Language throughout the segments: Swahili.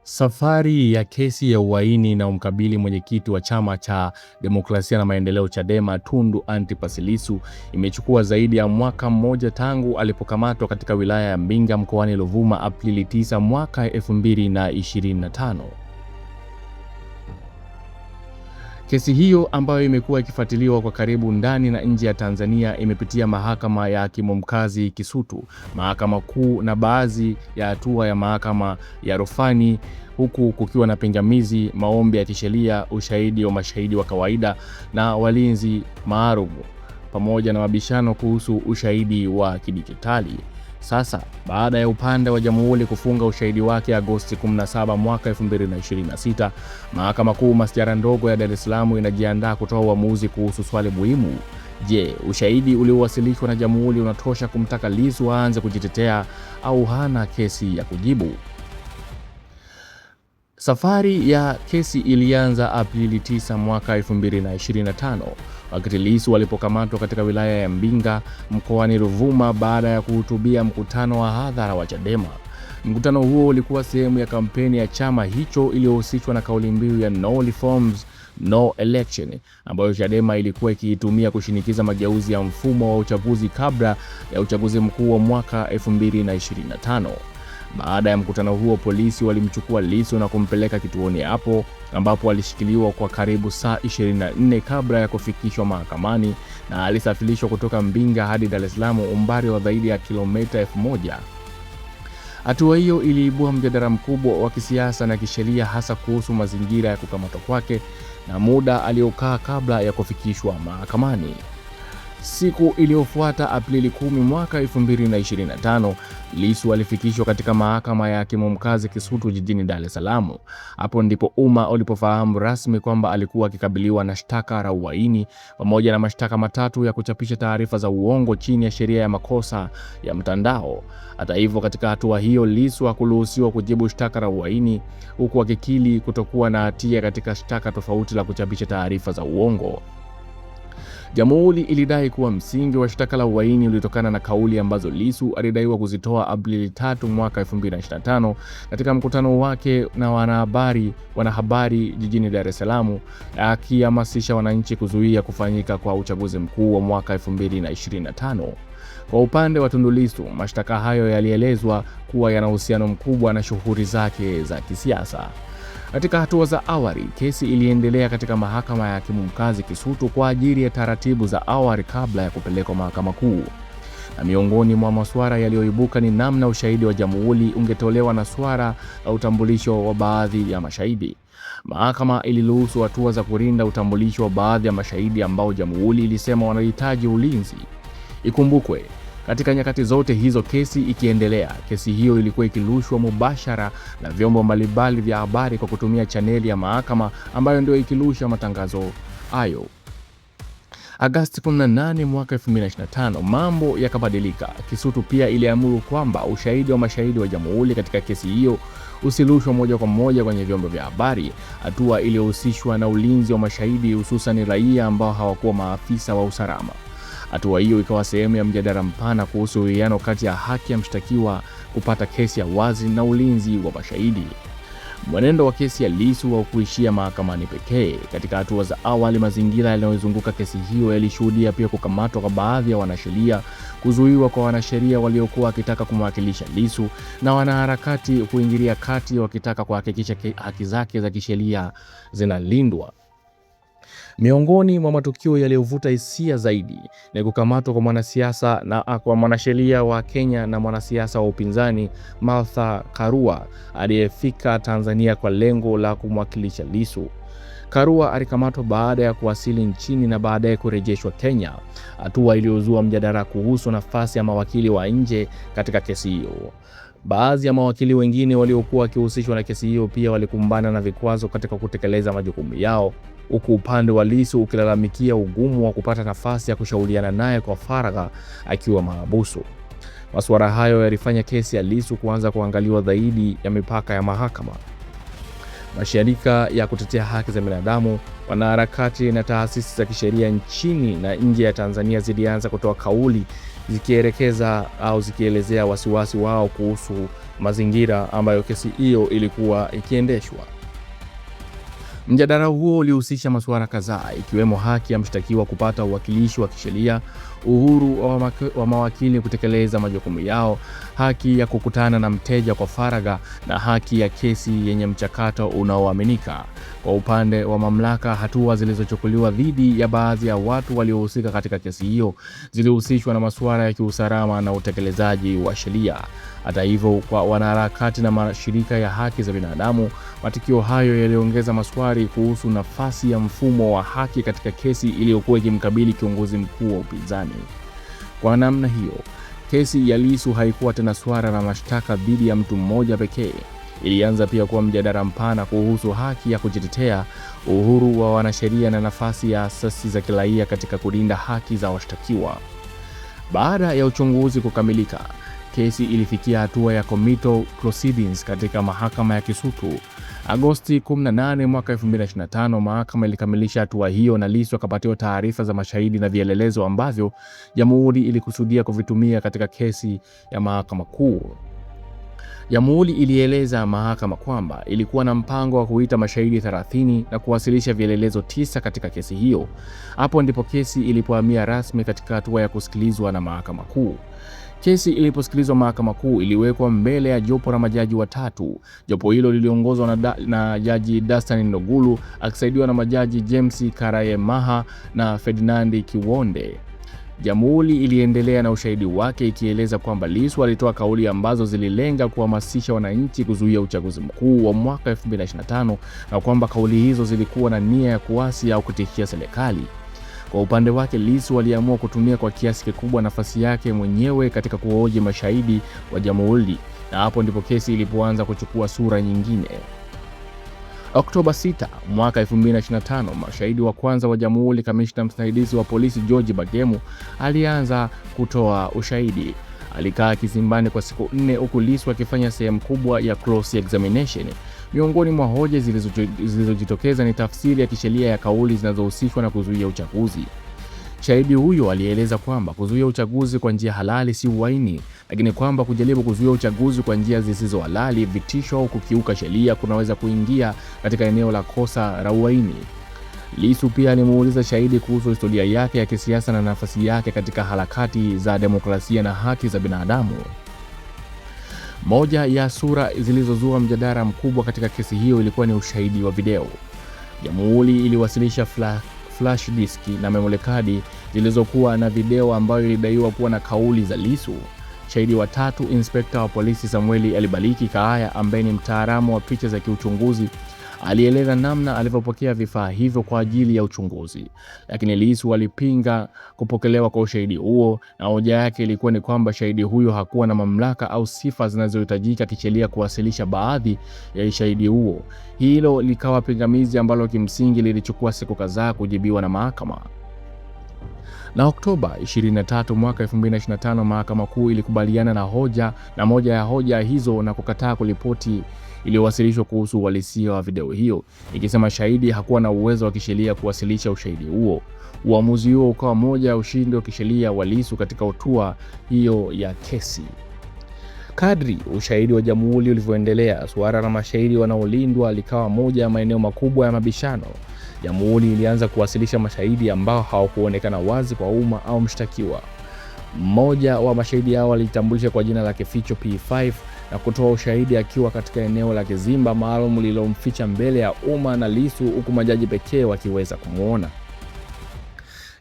Safari ya kesi ya uhaini inayomkabili mwenyekiti wa Chama cha Demokrasia na Maendeleo Chadema, Tundu Antipas Lissu imechukua zaidi ya mwaka mmoja tangu alipokamatwa katika wilaya ya Mbinga mkoani Ruvuma Aprili 9 mwaka 2025. Kesi hiyo ambayo imekuwa ikifuatiliwa kwa karibu ndani na nje ya Tanzania imepitia mahakama ya hakimu mkazi Kisutu, mahakama kuu na baadhi ya hatua ya mahakama ya rufani, huku kukiwa na pingamizi, maombi ya kisheria, ushahidi wa mashahidi wa kawaida na walinzi maalum, pamoja na mabishano kuhusu ushahidi wa kidijitali. Sasa, baada ya upande wa jamhuri kufunga ushahidi wake Agosti 17 mwaka 2026, Mahakama Kuu Masjala ndogo ya Dar es Salaam inajiandaa kutoa uamuzi kuhusu swali muhimu. Je, ushahidi uliowasilishwa na jamhuri unatosha kumtaka Lissu aanze kujitetea au hana kesi ya kujibu? Safari ya kesi ilianza Aprili 9 mwaka 2025 wakati Lissu alipokamatwa katika wilaya ya Mbinga mkoani Ruvuma baada ya kuhutubia mkutano wa hadhara wa Chadema. Mkutano huo ulikuwa sehemu ya kampeni ya chama hicho iliyohusishwa na kauli mbiu ya No Reforms, No Election, ambayo Chadema ilikuwa ikiitumia kushinikiza mageuzi ya mfumo wa uchaguzi kabla ya uchaguzi mkuu wa mwaka 2025. Baada ya mkutano huo, polisi walimchukua Lissu na kumpeleka kituoni hapo ambapo alishikiliwa kwa karibu saa 24 kabla ya kufikishwa mahakamani, na alisafirishwa kutoka Mbinga hadi Dar es Salaam, umbali wa zaidi ya kilomita 1000. Hatua hiyo iliibua mjadala mkubwa wa kisiasa na kisheria, hasa kuhusu mazingira ya kukamatwa kwake na muda aliokaa kabla ya kufikishwa mahakamani. Siku iliyofuata, Aprili 10 mwaka 2025, Lissu alifikishwa katika mahakama ya hakimu mkazi Kisutu jijini Dar es Salaam. Hapo ndipo umma ulipofahamu rasmi kwamba alikuwa akikabiliwa na shtaka la uhaini pamoja na mashtaka matatu ya kuchapisha taarifa za uongo chini ya sheria ya makosa ya mtandao. Hata hivyo, katika hatua hiyo Lissu hakuruhusiwa kujibu shtaka la uhaini, huku akikiri kutokuwa na hatia katika shtaka tofauti la kuchapisha taarifa za uongo. Jamhuri ilidai kuwa msingi wa shtaka la uhaini ulitokana na kauli ambazo Lissu alidaiwa kuzitoa Aprili 3 mwaka 2025 katika mkutano wake na wanahabari jijini Dar es Salaam, akihamasisha wananchi kuzuia kufanyika kwa uchaguzi mkuu wa mwaka 2025. Kwa upande wa Tundu Lissu, mashtaka hayo yalielezwa kuwa yana uhusiano mkubwa na shughuli zake za kisiasa. Katika hatua za awali, kesi iliendelea katika mahakama ya hakimu mkazi Kisutu kwa ajili ya taratibu za awali kabla ya kupelekwa mahakama kuu. Na miongoni mwa masuala yaliyoibuka ni namna ushahidi wa jamhuri ungetolewa na swala la utambulisho wa baadhi ya mashahidi. Mahakama iliruhusu hatua za kulinda utambulisho wa baadhi ya mashahidi ambao jamhuri ilisema wanahitaji ulinzi. Ikumbukwe, katika nyakati zote hizo kesi ikiendelea, kesi hiyo ilikuwa ikirushwa mubashara na vyombo mbalimbali vya habari kwa kutumia chaneli ya mahakama ambayo ndio ikirusha matangazo hayo. Agosti 18 mwaka 2025, mambo yakabadilika. Kisutu pia iliamuru kwamba ushahidi wa mashahidi wa jamhuri katika kesi hiyo usirushwe moja kwa moja kwenye vyombo vya habari, hatua iliyohusishwa na ulinzi wa mashahidi, hususan raia ambao hawakuwa maafisa wa usalama. Hatua hiyo ikawa sehemu ya mjadala mpana kuhusu uwiano kati ya haki ya mshtakiwa kupata kesi ya wazi na ulinzi wa mashahidi. Mwenendo wa kesi ya Lissu haukuishia mahakamani pekee. Katika hatua za awali, mazingira yanayozunguka kesi hiyo yalishuhudia pia kukamatwa kwa baadhi ya wanasheria, kuzuiwa kwa wanasheria waliokuwa wakitaka kumwakilisha Lissu, na wanaharakati kuingilia kati wakitaka kuhakikisha haki zake za kisheria zinalindwa. Miongoni mwa matukio yaliyovuta hisia zaidi ni kukamatwa kwa mwanasiasa na kwa mwanasheria wa Kenya na mwanasiasa wa upinzani Martha Karua aliyefika Tanzania kwa lengo la kumwakilisha Lissu. Karua alikamatwa baada ya kuwasili nchini na baadaye kurejeshwa Kenya, hatua iliyozua mjadala kuhusu nafasi ya mawakili wa nje katika kesi hiyo. Baadhi ya mawakili wengine waliokuwa wakihusishwa na kesi hiyo pia walikumbana na vikwazo katika kutekeleza majukumu yao, huku upande wa Lissu ukilalamikia ugumu wa kupata nafasi ya kushauriana naye kwa faragha akiwa mahabusu. Masuala hayo yalifanya kesi ya Lissu kuanza kuangaliwa zaidi ya mipaka ya mahakama. Mashirika ya kutetea haki za binadamu, wanaharakati na taasisi za kisheria nchini na nje ya Tanzania zilianza kutoa kauli zikielezea wasiwasi wao kuhusu mazingira ambayo kesi hiyo ilikuwa ikiendeshwa. Mjadala huo ulihusisha masuala kadhaa, ikiwemo haki ya mshtakiwa kupata uwakilishi wa kisheria, uhuru wa mawakili kutekeleza majukumu yao, haki ya kukutana na mteja kwa faragha na haki ya kesi yenye mchakato unaoaminika. Kwa upande wa mamlaka, hatua zilizochukuliwa dhidi ya baadhi ya watu waliohusika katika kesi hiyo zilihusishwa na masuala ya kiusalama na utekelezaji wa sheria. Hata hivyo, kwa wanaharakati na mashirika ya haki za binadamu, matukio hayo yaliongeza maswali kuhusu nafasi ya mfumo wa haki katika kesi iliyokuwa ikimkabili kiongozi mkuu wa upinzani. Kwa namna hiyo, kesi ya Lissu haikuwa tena swala la mashtaka dhidi ya mtu mmoja pekee. Ilianza pia kuwa mjadala mpana kuhusu haki ya kujitetea, uhuru wa wanasheria na nafasi ya asasi za kiraia katika kulinda haki za washtakiwa. Baada ya uchunguzi kukamilika, kesi ilifikia hatua ya committal proceedings katika mahakama ya Kisutu. Agosti 18 mwaka 2025, mahakama ilikamilisha hatua hiyo na Lissu akapatiwa taarifa za mashahidi na vielelezo ambavyo jamhuri ilikusudia kuvitumia katika kesi ya mahakama kuu. Jamhuri ilieleza mahakama kwamba ilikuwa na mpango wa kuita mashahidi 30 na kuwasilisha vielelezo 9 katika kesi hiyo. Hapo ndipo kesi ilipohamia rasmi katika hatua ya kusikilizwa na mahakama kuu. Kesi iliposikilizwa mahakama kuu, iliwekwa mbele ya jopo la majaji watatu. Jopo hilo liliongozwa na Jaji Dastan Ndugulu akisaidiwa na majaji James Karayemaha na Ferdinand Kiwonde. Jamhuri iliendelea na ushahidi wake ikieleza kwamba Lissu alitoa kauli ambazo zililenga kuhamasisha wananchi kuzuia uchaguzi mkuu wa mwaka 2025 na kwamba kauli hizo zilikuwa na nia ya kuasi au kutishia serikali. Kwa upande wake, Lissu aliamua kutumia kwa kiasi kikubwa nafasi yake mwenyewe katika kuhoji mashahidi wa jamhuri, na hapo ndipo kesi ilipoanza kuchukua sura nyingine. Oktoba 6 mwaka 2025, mashahidi wa kwanza wa jamhuri, kamishna msaidizi wa polisi George Bagemu, alianza kutoa ushahidi. Alikaa kizimbani kwa siku 4 huku Lissu akifanya sehemu kubwa ya cross examination. Miongoni mwa hoja zilizojitokeza ni tafsiri ya kisheria ya kauli zinazohusishwa na kuzuia uchaguzi. Shahidi huyo alieleza kwamba kuzuia uchaguzi kwa njia halali si uhaini, lakini kwamba kujaribu kuzuia uchaguzi kwa njia zisizo halali, vitisho au kukiuka sheria kunaweza kuingia katika eneo la kosa la uhaini. Lissu pia alimuuliza shahidi kuhusu historia yake ya kisiasa na nafasi yake katika harakati za demokrasia na haki za binadamu. Moja ya sura zilizozua mjadala mkubwa katika kesi hiyo ilikuwa ni ushahidi wa video. Jamhuri iliwasilisha flash disk na memory card zilizokuwa na video ambayo ilidaiwa kuwa na kauli za Lissu. Shahidi wa tatu, Inspekta wa polisi Samuel Alibariki Kaaya, ambaye ni mtaalamu wa picha za kiuchunguzi, alieleza namna alivyopokea vifaa hivyo kwa ajili ya uchunguzi. Lakini Lissu alipinga kupokelewa kwa ushahidi huo, na hoja yake ilikuwa ni kwamba shahidi huyo hakuwa na mamlaka au sifa zinazohitajika kisheria kuwasilisha baadhi ya ushahidi huo. Hilo likawa pingamizi ambalo kimsingi lilichukua siku kadhaa kujibiwa na mahakama. Na Oktoba 23 mwaka 2025, mahakama kuu ilikubaliana na moja ya hoja hizo na kukataa kuripoti iliyowasilishwa kuhusu uhalisia wa video hiyo, ikisema shahidi hakuwa na uwezo wa kisheria kuwasilisha ushahidi huo. Uamuzi huo ukawa moja ya ushindi wa kisheria wa Lissu katika hatua hiyo ya kesi. Kadri ushahidi wa jamhuri ulivyoendelea, suala la mashahidi wanaolindwa likawa moja ya maeneo makubwa ya mabishano. Jamhuri ilianza kuwasilisha mashahidi ambao hawakuonekana wazi kwa umma au mshtakiwa. Mmoja wa mashahidi hao alitambulisha kwa jina la Kificho P5 na kutoa ushahidi akiwa katika eneo la kizimba maalum lililomficha mbele ya umma na Lissu, huku majaji pekee wakiweza kumuona.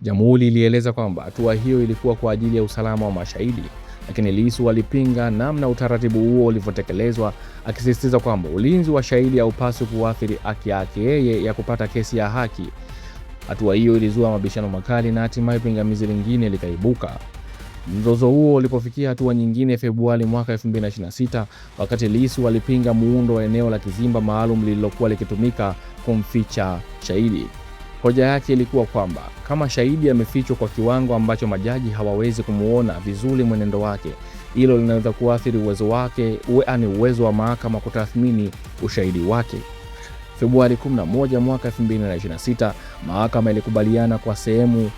Jamhuri ilieleza kwamba hatua hiyo ilikuwa kwa ajili ya usalama wa mashahidi, lakini Lissu alipinga namna utaratibu huo ulivyotekelezwa, akisisitiza kwamba ulinzi wa shahidi haupaswi kuathiri haki yake yeye ya kupata kesi ya haki. Hatua hiyo ilizua mabishano makali na hatimaye pingamizi lingine likaibuka. Mzozo huo ulipofikia hatua nyingine Februari mwaka 2026, wakati Lissu alipinga muundo wa eneo la kizimba maalum lililokuwa likitumika kumficha shahidi. Hoja yake ilikuwa kwamba kama shahidi amefichwa kwa kiwango ambacho majaji hawawezi kumuona vizuri mwenendo wake, hilo linaweza kuathiri uwezo wa mahakama kutathmini ushahidi wake. Februari 11 mwaka 2026, mahakama ilikubaliana kwa sehemu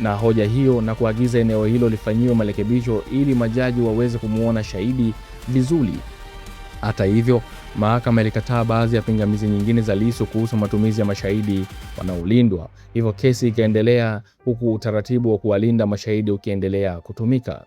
na hoja hiyo na kuagiza eneo hilo lifanyiwe marekebisho ili majaji waweze kumuona shahidi vizuri. Hata hivyo, mahakama ilikataa baadhi ya pingamizi nyingine za Lissu kuhusu matumizi ya mashahidi wanaolindwa. Hivyo kesi ikaendelea huku utaratibu wa kuwalinda mashahidi ukiendelea kutumika.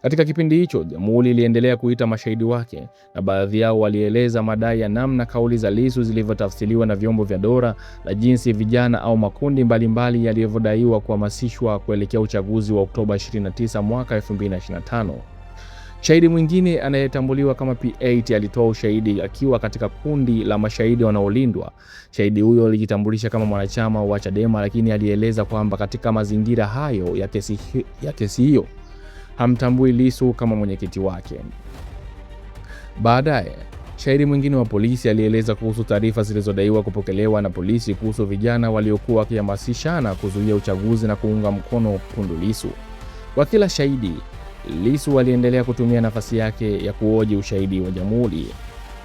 Katika kipindi hicho, Jamhuri iliendelea kuita mashahidi wake, na baadhi yao walieleza madai ya namna kauli za Lissu zilivyotafsiriwa na vyombo vya dola na jinsi vijana au makundi mbalimbali yalivyodaiwa kuhamasishwa kuelekea uchaguzi wa Oktoba 29 mwaka 2025. Shahidi mwingine anayetambuliwa kama P8 alitoa ushahidi akiwa katika kundi la mashahidi wanaolindwa. Shahidi huyo alijitambulisha kama mwanachama wa Chadema, lakini alieleza kwamba katika mazingira hayo ya kesi hiyo hamtambui Lissu kama mwenyekiti wake. Baadaye, shahidi mwingine wa polisi alieleza kuhusu taarifa zilizodaiwa kupokelewa na polisi kuhusu vijana waliokuwa wakihamasishana kuzuia uchaguzi na kuunga mkono Tundu Lissu. Kwa kila shahidi, Lissu aliendelea kutumia nafasi yake ya kuhoji ushahidi wa Jamhuri.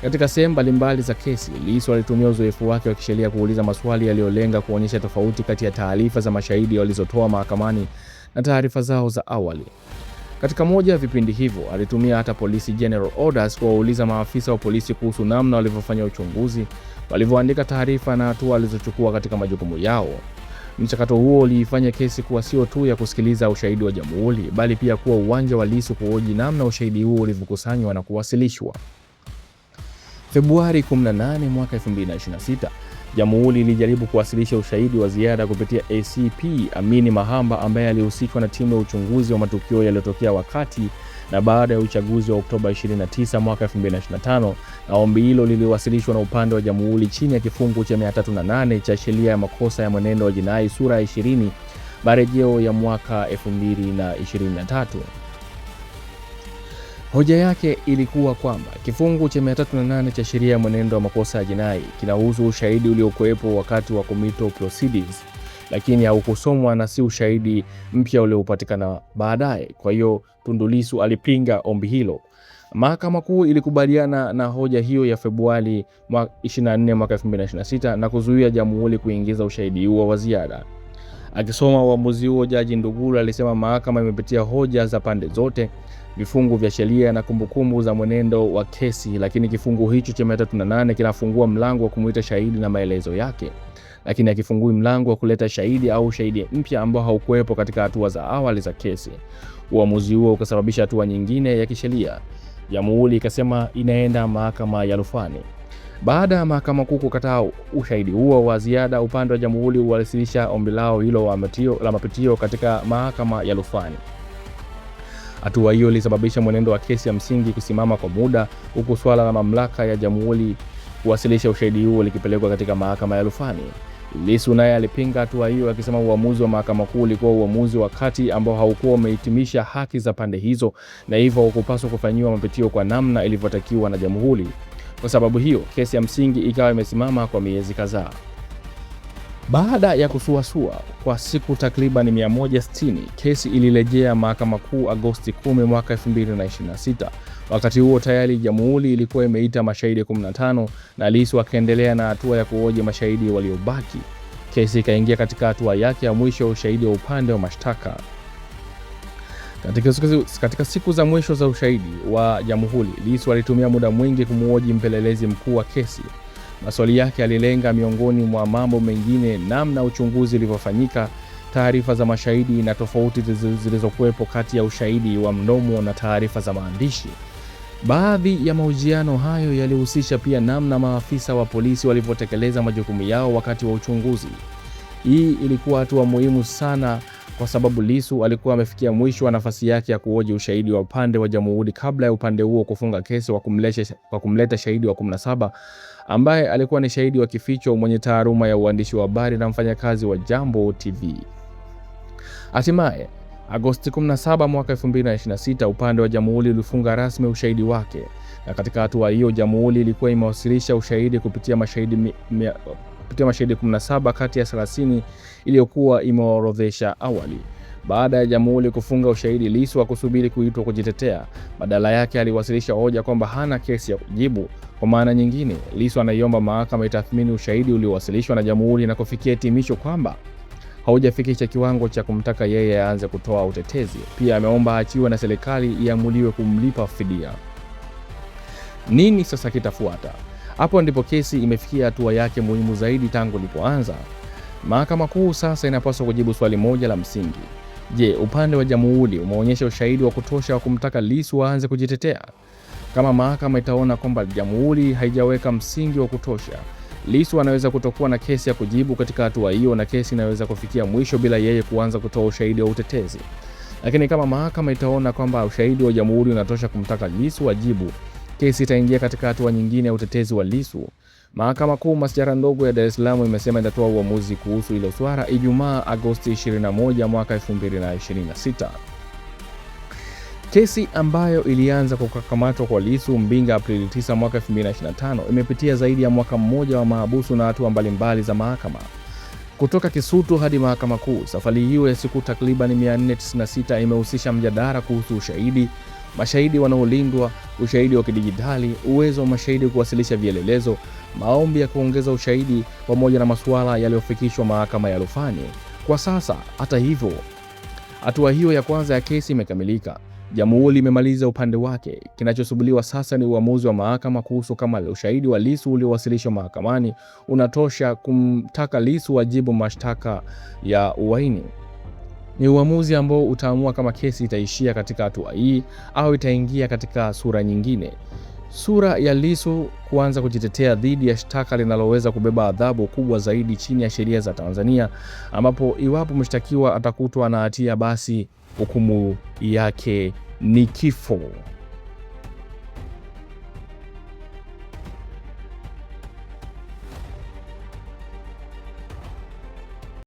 Katika sehemu mbalimbali za kesi, Lissu alitumia uzoefu wake wa kisheria kuuliza maswali yaliyolenga kuonyesha tofauti kati ya taarifa za mashahidi walizotoa mahakamani na taarifa zao za awali. Katika moja ya vipindi hivyo, alitumia hata Police General Orders kuwauliza maafisa wa polisi kuhusu namna walivyofanya uchunguzi, walivyoandika taarifa na hatua walizochukua katika majukumu yao. Mchakato huo uliifanya kesi kuwa sio tu ya kusikiliza ushahidi wa Jamhuri, bali pia kuwa uwanja wa Lissu kuhoji namna ushahidi huo ulivyokusanywa na kuwasilishwa. Februari 18 mwaka 2026, Jamhuri ilijaribu kuwasilisha ushahidi wa ziada kupitia ACP Amini Mahamba ambaye alihusishwa na timu ya uchunguzi wa matukio yaliyotokea wakati na baada ya uchaguzi wa Oktoba 29 mwaka 2025, na ombi hilo liliwasilishwa na upande wa Jamhuri chini ya kifungu cha 308 cha sheria ya makosa ya mwenendo wa jinai sura ya 20 marejeo ya mwaka 2023. Hoja yake ilikuwa kwamba kifungu cha 308 cha sheria ya mwenendo wa makosa ya jinai kinahusu ushahidi uliokuwepo wakati wa committal proceedings, lakini haukusomwa na si ushahidi mpya uliopatikana baadaye. Kwa hiyo Tundu Lissu alipinga ombi hilo. Mahakama Kuu ilikubaliana na hoja hiyo ya Februari 24 mwaka 2026 na kuzuia Jamhuri kuingiza ushahidi huo wa ziada. Akisoma uamuzi huo, Jaji Nduguru alisema mahakama imepitia hoja za pande zote, vifungu vya sheria na kumbukumbu za mwenendo wa kesi, lakini kifungu hicho cha 308 kinafungua mlango wa kumuita shahidi na maelezo yake, lakini hakifungui mlango wa kuleta shahidi au shahidi mpya ambao haukuwepo katika hatua za awali za kesi. Uamuzi huo ukasababisha hatua nyingine ya kisheria. Jamhuri ikasema inaenda mahakama ya rufani. Baada ya Mahakama Kuu kukataa ushahidi huo wa ziada, upande wa Jamhuri uwasilisha ombi lao hilo la mapitio katika mahakama ya rufani. Hatua hiyo ilisababisha mwenendo wa kesi ya msingi kusimama kwa muda, huku swala la mamlaka ya Jamhuri kuwasilisha ushahidi huo likipelekwa katika mahakama ya rufani. Lissu naye alipinga hatua hiyo akisema uamuzi wa Mahakama Kuu ulikuwa uamuzi wa kati ambao haukuwa umehitimisha haki za pande hizo na hivyo haukupaswa kufanyiwa mapitio kwa namna ilivyotakiwa na Jamhuri. Kwa sababu hiyo, kesi ya msingi ikawa imesimama kwa miezi kadhaa. Baada ya kusuasua kwa siku takriban 160, kesi ilirejea Mahakama Kuu Agosti 10 mwaka 2026. Wakati huo tayari Jamhuri ilikuwa imeita mashahidi 15 na Lissu akaendelea na hatua ya kuhoji mashahidi waliobaki. Kesi ikaingia katika hatua yake ya mwisho ya ushahidi wa upande wa mashtaka. Katika siku za mwisho za ushahidi wa Jamhuri, Lissu alitumia muda mwingi kumhoji mpelelezi mkuu wa kesi. Maswali yake yalilenga, miongoni mwa mambo mengine, namna uchunguzi ulivyofanyika, taarifa za mashahidi na tofauti zilizokuwepo kati ya ushahidi wa mdomo na taarifa za maandishi. Baadhi ya mahojiano hayo yalihusisha pia namna maafisa wa polisi walivyotekeleza majukumu yao wakati wa uchunguzi. Hii ilikuwa hatua muhimu sana kwa sababu Lissu alikuwa amefikia mwisho wa nafasi yake ya kuhoji ushahidi wa upande wa Jamhuri kabla ya upande huo kufunga kesi kwa kumleta shahidi wa 17 ambaye alikuwa ni shahidi wa kificho mwenye taaluma ya uandishi wa habari na mfanyakazi wa Jambo TV. Hatimaye, Agosti 17 mwaka 2026, upande wa Jamhuri ulifunga rasmi ushahidi wake, na katika hatua hiyo Jamhuri ilikuwa imewasilisha ushahidi kupitia mashahidi 17 kati ya 30 iliyokuwa imeorodhesha awali. Baada ya Jamhuri kufunga ushahidi, Lissu hakusubiri kuitwa kujitetea. Badala yake aliwasilisha hoja kwamba hana kesi ya kujibu. Kwa maana nyingine, Lissu anaiomba mahakama itathmini ushahidi uliowasilishwa na Jamhuri na kufikia hitimisho kwamba haujafikisha kiwango cha kumtaka yeye aanze kutoa utetezi. Pia ameomba aachiwe na serikali iamuliwe kumlipa fidia. Nini sasa kitafuata? Hapo ndipo kesi imefikia hatua yake muhimu zaidi tangu ilipoanza. Mahakama Kuu sasa inapaswa kujibu swali moja la msingi. Je, upande wa jamhuri umeonyesha ushahidi wa kutosha wa kumtaka Lissu aanze kujitetea? Kama mahakama itaona kwamba jamhuri haijaweka msingi wa kutosha, Lissu anaweza kutokuwa na kesi ya kujibu katika hatua hiyo, na kesi inaweza kufikia mwisho bila yeye kuanza kutoa ushahidi wa utetezi. Lakini kama mahakama itaona kwamba ushahidi wa jamhuri unatosha kumtaka Lissu ajibu, kesi itaingia katika hatua nyingine ya utetezi wa Lissu. Mahakama Kuu Masjala ndogo ya Dar es Salaam imesema itatoa uamuzi kuhusu hilo swala Ijumaa Agosti 21 mwaka 2026. Kesi ambayo ilianza kwa kukamatwa kwa Lissu Mbinga Aprili 9 mwaka 2025 imepitia zaidi ya mwaka mmoja wa mahabusu na hatua mbalimbali za mahakama. Kutoka Kisutu hadi Mahakama Kuu, safari hiyo ya siku takriban 496 imehusisha mjadala kuhusu ushahidi, mashahidi wanaolindwa, ushahidi wa kidijitali, uwezo wa mashahidi kuwasilisha vielelezo, maombi ya kuongeza ushahidi pamoja na masuala yaliyofikishwa mahakama ya rufani. Kwa sasa, hata hivyo, hatua hiyo ya kwanza ya kesi imekamilika. Jamhuri imemaliza upande wake. Kinachosubiriwa sasa ni uamuzi wa mahakama kuhusu kama ushahidi wa Lissu uliowasilishwa mahakamani unatosha kumtaka Lissu ajibu mashtaka ya uhaini. Ni uamuzi ambao utaamua kama kesi itaishia katika hatua hii au itaingia katika sura nyingine. Sura ya Lissu kuanza kujitetea dhidi ya shtaka linaloweza kubeba adhabu kubwa zaidi chini ya sheria za Tanzania, ambapo iwapo mshtakiwa atakutwa na hatia basi hukumu yake ni kifo.